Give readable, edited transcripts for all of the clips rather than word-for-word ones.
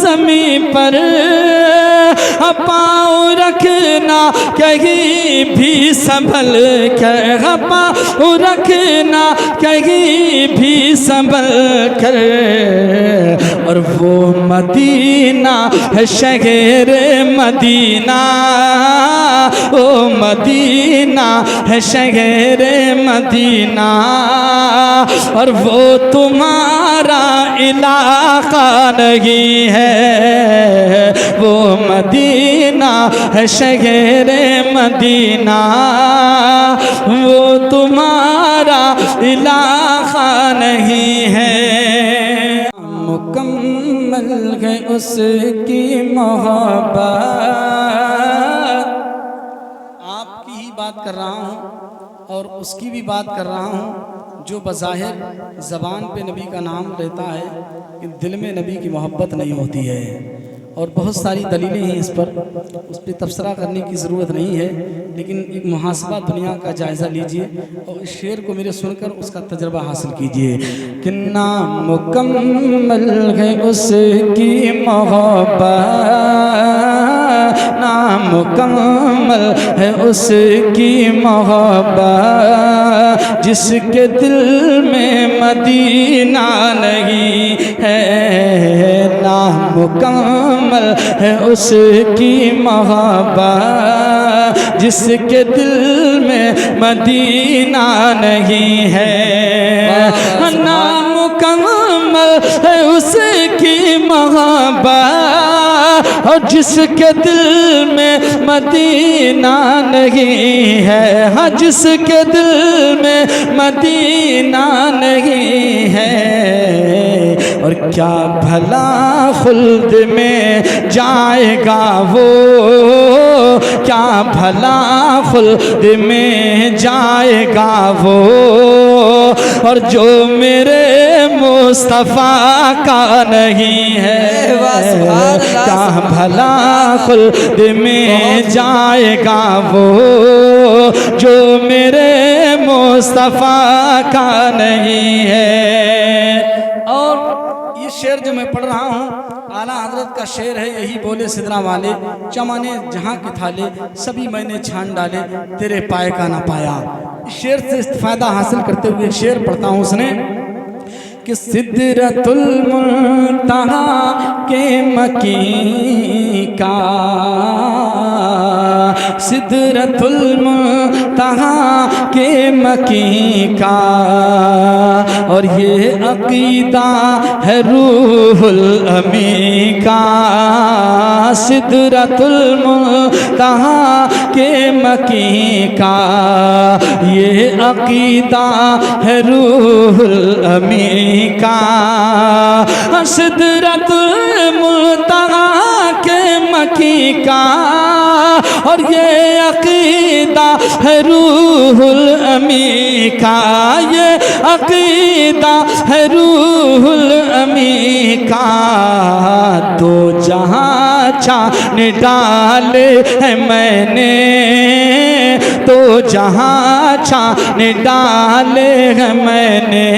زمین پر پاؤں رکھنا کہیں بھی سنبھل کر، پاؤں رکھنا کہیں بھی سنبھل کر، اور وہ مدینہ ہے شہر مدینہ، وہ مدینہ ہے شہر مدینہ، اور وہ تمہارا علاقہ نہیں ہے، وہ مدینہ ہے شہر مدینہ، وہ تمہارا علاقہ نہیں ہے۔ مکمل ہے اس کی محبت، آپ کی ہی بات کر رہا ہوں اور اس کی بھی بات کر رہا ہوں جو بظاہر زبان پہ نبی کا نام لیتا ہے کہ دل میں نبی کی محبت نہیں ہوتی ہے، اور بہت ساری دلیلیں ہیں اس پر، اس پہ تبصرہ کرنے کی ضرورت نہیں ہے، لیکن ایک محاسبہ دنیا کا جائزہ لیجئے اور اس شعر کو میرے سن کر اس کا تجربہ حاصل کیجئے کہ نامکمل ہے اس کی محبت، نامکمل ہے اس کی محبت، جس کے دل میں مدینہ نہیں ہے، نامکمل ہے اس کی محبت، جس کے دل میں مدینہ نہیں ہے، نامکمل ہے اس کی محبت، اور جس کے دل میں مدینہ نہیں ہے، ہاں جس کے دل میں مدینہ نہیں ہے، اور کیا بھلا خلد میں جائے گا وہ، کیا بھلا خلد میں جائے گا وہ، اور جو میرے مصطفیٰ کا نہیں ہے، کیا بھلا خلد میں جائے گا وہ، جو میرے مصطفیٰ کا نہیں ہے۔ اور یہ شعر جو میں پڑھ رہا ہوں اعلیٰ حضرت کا شعر ہے، یہی بولے سدرا والے چمانے جہاں کے تھالے سبھی میں نے چھان ڈالے تیرے پائے کا نہ پایا۔ اس شعر سے استفادہ حاصل کرتے ہوئے شعر پڑھتا ہوں سنیں کہ سدرۃ المنتہا کے مکین کا، سدرۃ المنتہا کے مکین کا، اور یہ عقیدہ ہے روح الامین کا، سدرۃ المنتہا کے مکین کا، یہ عقیدہ ہے روح الامین کا، سدرۃ المنتہا کے مکین کا، اور یہ عقیدہ ہے روح الامین کا، یہ عقیدہ ہے روح الامین کا، دو جہاں چھان ڈالے ہیں میں نے، دو جہاں چھان ڈالے ہیں میں نے،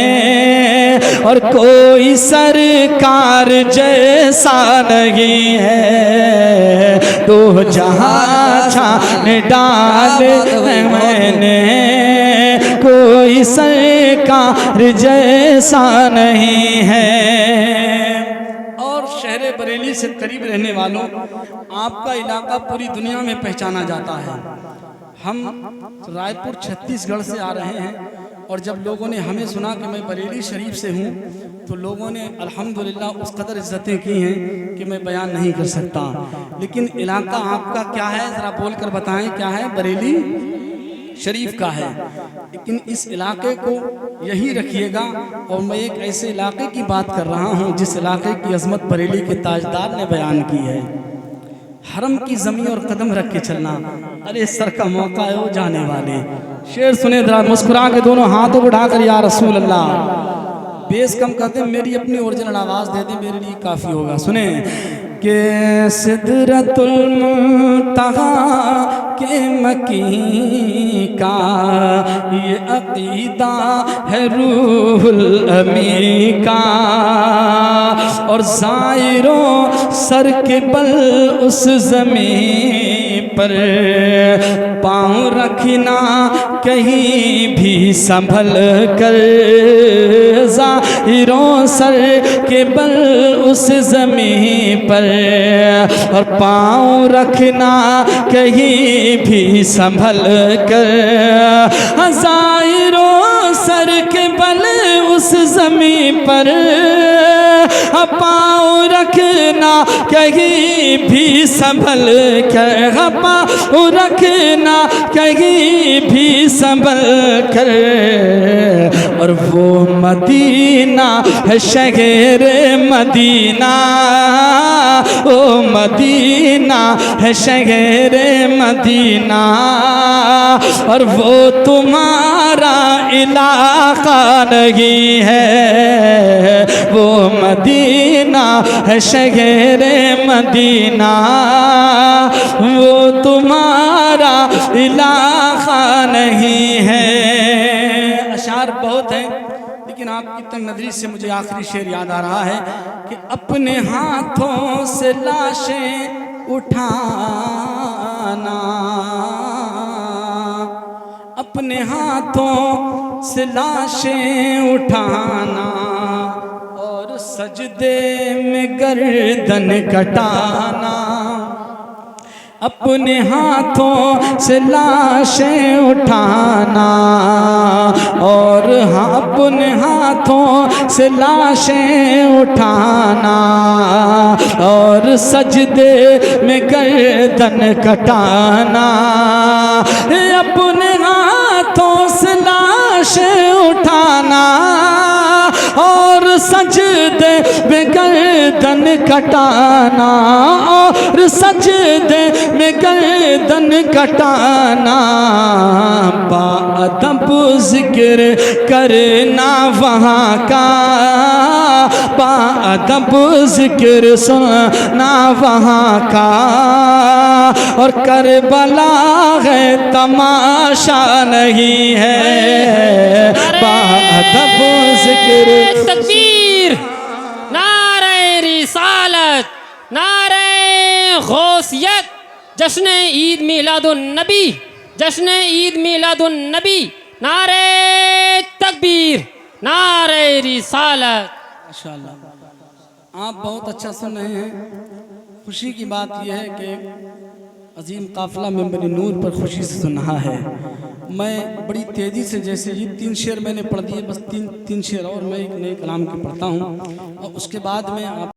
اور کوئی سرکار جیسا نہیں ہے، دو جہاں چھان ڈالے ہیں میں نے، کوئی سرکار جیسا نہیں ہے۔ اور شہر بریلی سے قریب رہنے والوں، آپ کا علاقہ پوری دنیا میں پہچانا جاتا ہے۔ ہم رائے پور چھتیس گڑھ سے آ رہے ہیں، اور جب لوگوں نے ہمیں سنا کہ میں بریلی شریف سے ہوں تو لوگوں نے الحمدللہ اس قدر عزتیں کی ہیں کہ میں بیان نہیں کر سکتا۔ لیکن علاقہ آپ کا کیا ہے ذرا بول کر بتائیں، کیا ہے؟ بریلی شریف کا ہے، لیکن اس علاقے کو یہی رکھیے گا۔ اور میں ایک ایسے علاقے کی بات کر رہا ہوں جس علاقے کی عظمت بریلی کے تاجدار نے بیان کی ہے۔ حرم کی زمین اور قدم رکھ کے چلنا، ارے سر کا موقع ہے وہ جانے والے۔ شعر سنے ذرا مسکرا کے دونوں ہاتھوں اٹھا کر یا رسول اللہ۔ بیس کم کہتے ہیں، میری اپنی اوریجنل آواز دے دیں، میرے لیے کافی ہوگا۔ سنیں کہ سدرۃ المنتہا کے مکین کا، یہ عقیدہ ہے روح الامین کا، اور زائروں سر کے بل اس زمین پر پاؤں رکھنا کہیں بھی سنبھل کر زائروں سر کے بل اس زمین پر اور پاؤں رکھنا کہیں بھی سنبھل کر زائروں سر کے بل اس زمین پر پاؤں رکھنا کہیں بھی سنبھل کر پاؤں رکھنا کہیں بھی سنبھل کر اور وہ مدینہ ہے شہر مدینہ وہ مدینہ ہے شہر مدینہ اور وہ تمہارا علاقہ نہیں ہے وہ مدینہ ہے شہر مدینہ وہ تمہارا علاقہ نہیں ہے۔ اشعار بہت ہیں لیکن آپ کی تنگ نظری سے مجھے آخری شعر یاد آ رہا ہے کہ اپنے ہاتھوں سے لاشیں اٹھانا اپنے ہاتھوں سے لاشیں اٹھانا اور سجدے میں گردن کٹانا اپنے ہاتھوں سے لاشیں اٹھانا اور اپنے ہاتھوں سے لاشیں اٹھانا اور سجدے میں گردن کٹانا اپنے ہاتھوں سے لاشیں اٹھانا اور سجدے میں گردن کٹانا اور سجدے میں گردن کٹانا باادب ذکر کرنا وہاں کا باادب ذکر سننا وہاں کا اور کربلا ہے تماشا نہیں ہے باادب ذکر تکبیر نعرہ رسالت نعرہ غوثیت جشن عید میلاد النبی جشن عید میلاد النبی نعرہ تکبیر نعرہ رسالت۔ ماشاءاللہ آپ بہت اچھا سن رہے ہیں۔ خوشی کی بات یہ ہے کہ عظیم قافلہ ممبر نور پر خوشی سے سن رہا ہے۔ میں بڑی تیزی سے جیسے یہ 3 شعر میں نے پڑھ دیے بس تین شعر اور میں ایک نئے کلام کے پڑھتا ہوں اور اس کے بعد میں آپ